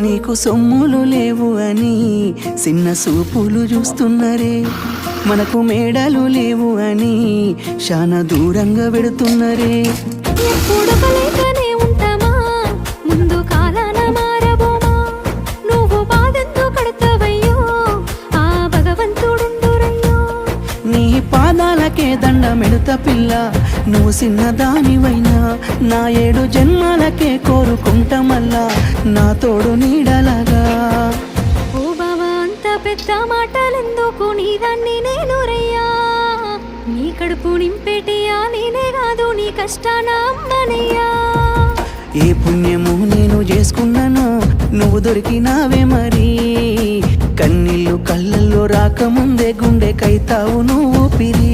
నీకు సొమ్ములు లేవు అని చిన్న సూపులు చూస్తున్నరే, మనకు మేడలు లేవు అని శానా దూరంగా పెడుతున్నరే. ఎప్పుడు కలయికనే ఉంటామా, ముందు కాలాన మారబోమా. నువ్వు బాధెందుకు కడతావయ్యో, ఆ భగవంతుడుండురయ్యో. నీ పాదాలకే దండమెడుత పిల్ల, నువ్వు చిన్నదానివైనా నా 7 జన్మాలకే కోరుకుంటా మళ్ళా నా తోడు నీడలాగా. ఓ బావా అంత పెద్ద మాటలెందుకు, నీదాన్ని నేను రయ్యా. నీ కడుపు నింపేటియా నేనే కాదు, నీ కష్టాన అమ్మనయ్యా. ఏ పుణ్యము నేను చేసుకున్నానో నువ్వు దొరికినావే మరి, కన్నీళ్ళు కళ్ళల్లో రాకముందే గుండె కైతావు నువ్వు పిరి.